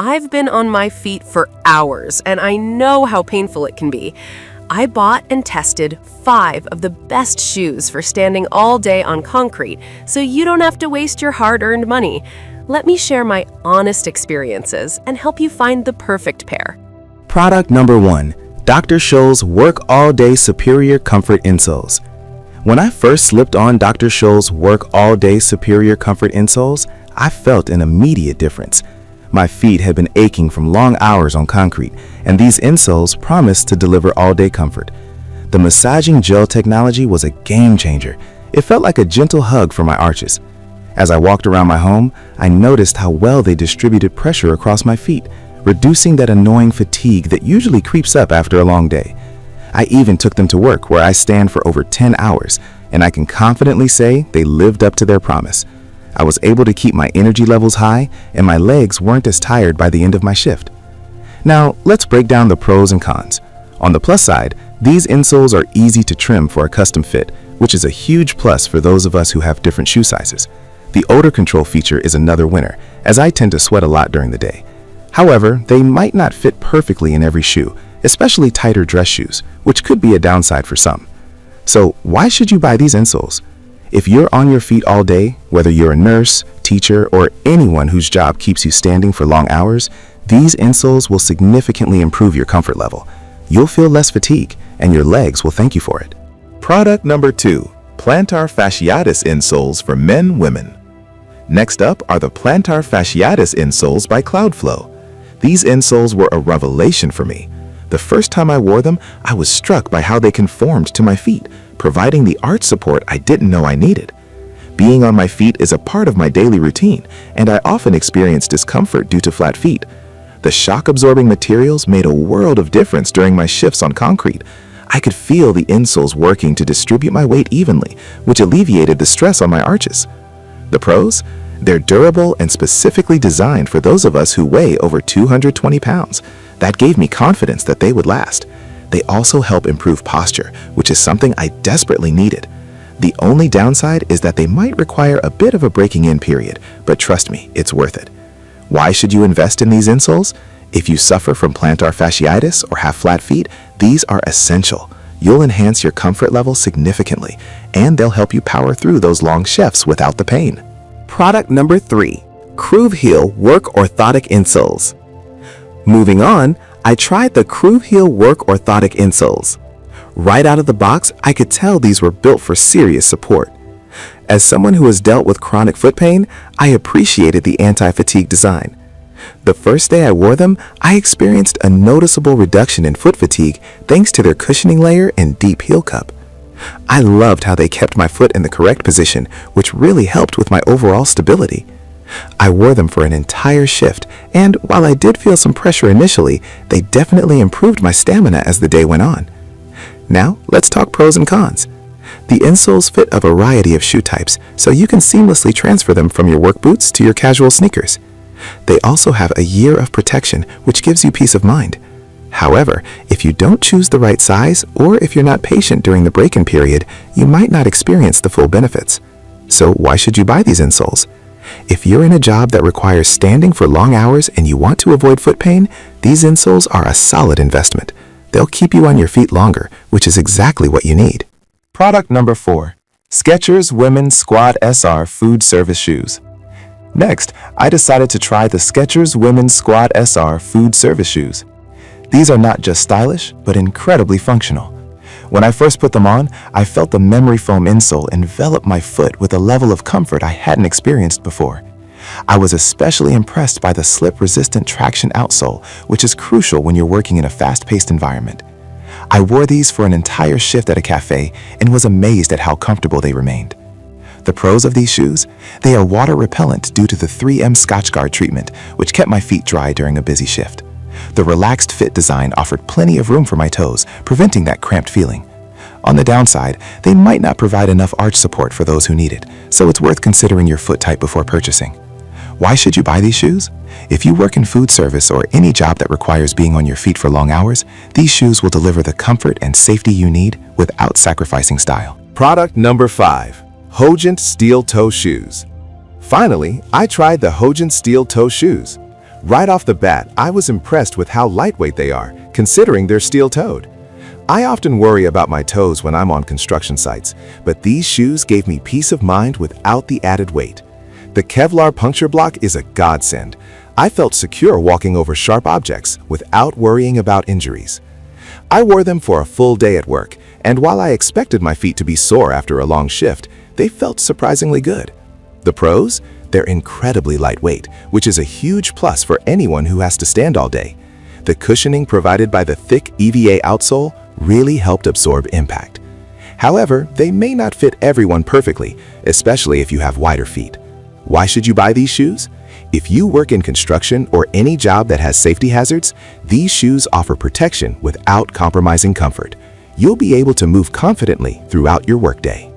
I've been on my feet for hours, and I know how painful it can be. I bought and tested 5 of the best shoes for standing all day on concrete, so you don't have to waste your hard-earned money. Let me share my honest experiences and help you find the perfect pair. Product number 1. Dr. Scholl's Work All Day Superior Comfort Insoles. When I first slipped on Dr. Scholl's Work All Day Superior Comfort insoles, I felt an immediate difference. My feet had been aching from long hours on concrete, and these insoles promised to deliver all-day comfort. The massaging gel technology was a game changer. It felt like a gentle hug for my arches. As I walked around my home, I noticed how well they distributed pressure across my feet, reducing that annoying fatigue that usually creeps up after a long day. I even took them to work, where I stand for over 10 hours, and I can confidently say they lived up to their promise. I was able to keep my energy levels high, and my legs weren't as tired by the end of my shift. Now, let's break down the pros and cons. On the plus side, these insoles are easy to trim for a custom fit, which is a huge plus for those of us who have different shoe sizes. The odor control feature is another winner, as I tend to sweat a lot during the day. However, they might not fit perfectly in every shoe, especially tighter dress shoes, which could be a downside for some. So why should you buy these insoles? If you're on your feet all day, whether you're a nurse, teacher, or anyone whose job keeps you standing for long hours, these insoles will significantly improve your comfort level. You'll feel less fatigue, and your legs will thank you for it. Product number 2. Plantar fasciitis insoles for men, women. Next up are the plantar fasciitis insoles by Cloudflow. These insoles were a revelation for me. The first time I wore them, I was struck by how they conformed to my feet, providing the arch support I didn't know I needed. Being on my feet is a part of my daily routine, and I often experience discomfort due to flat feet. The shock-absorbing materials made a world of difference during my shifts on concrete. I could feel the insoles working to distribute my weight evenly, which alleviated the stress on my arches. The pros? They're durable and specifically designed for those of us who weigh over 220 pounds. That gave me confidence that they would last. They also help improve posture, which is something I desperately needed. The only downside is that they might require a bit of a breaking in period, but trust me, it's worth it. Why should you invest in these insoles? If you suffer from plantar fasciitis or have flat feet, these are essential. You'll enhance your comfort level significantly, and they'll help you power through those long shifts without the pain. Product number 3. Groove Heel Work Orthotic Insoles. Moving on, I tried the Groove Heel Work Orthotic Insoles. Right out of the box, I could tell these were built for serious support. As someone who has dealt with chronic foot pain, I appreciated the anti-fatigue design. The first day I wore them, I experienced a noticeable reduction in foot fatigue thanks to their cushioning layer and deep heel cup. I loved how they kept my foot in the correct position, which really helped with my overall stability. I wore them for an entire shift, and while I did feel some pressure initially, they definitely improved my stamina as the day went on. Now, let's talk pros and cons. The insoles fit a variety of shoe types, so you can seamlessly transfer them from your work boots to your casual sneakers. They also have a year of protection, which gives you peace of mind. However, if you don't choose the right size, or if you're not patient during the break-in period, you might not experience the full benefits. So why should you buy these insoles? If you're in a job that requires standing for long hours and you want to avoid foot pain, these insoles are a solid investment. They'll keep you on your feet longer, which is exactly what you need. Product number 4. Skechers Women's Squad SR Food Service Shoes. Next, I decided to try the Skechers Women's Squad SR Food Service Shoes. These are not just stylish, but incredibly functional. When I first put them on, I felt the memory foam insole envelop my foot with a level of comfort I hadn't experienced before. I was especially impressed by the slip-resistant traction outsole, which is crucial when you're working in a fast-paced environment. I wore these for an entire shift at a cafe and was amazed at how comfortable they remained. The pros of these shoes? They are water repellent due to the 3M Scotchgard treatment, which kept my feet dry during a busy shift. The relaxed fit design offered plenty of room for my toes, preventing that cramped feeling. On the downside, they might not provide enough arch support for those who need it, so it's worth considering your foot type before purchasing. Why should you buy these shoes? If you work in food service or any job that requires being on your feet for long hours, these shoes will deliver the comfort and safety you need without sacrificing style. Product number 5. Hogent Steel Toe Shoes. Finally, I tried the Hogent Steel Toe Shoes. Right off the bat, I was impressed with how lightweight they are, considering they're steel-toed. I often worry about my toes when I'm on construction sites, but these shoes gave me peace of mind without the added weight. The Kevlar puncture block is a godsend. I felt secure walking over sharp objects without worrying about injuries. I wore them for a full day at work, and while I expected my feet to be sore after a long shift, they felt surprisingly good. The pros? They're incredibly lightweight, which is a huge plus for anyone who has to stand all day. The cushioning provided by the thick EVA outsole really helped absorb impact. However, they may not fit everyone perfectly, especially if you have wider feet. Why should you buy these shoes? If you work in construction or any job that has safety hazards, these shoes offer protection without compromising comfort. You'll be able to move confidently throughout your workday.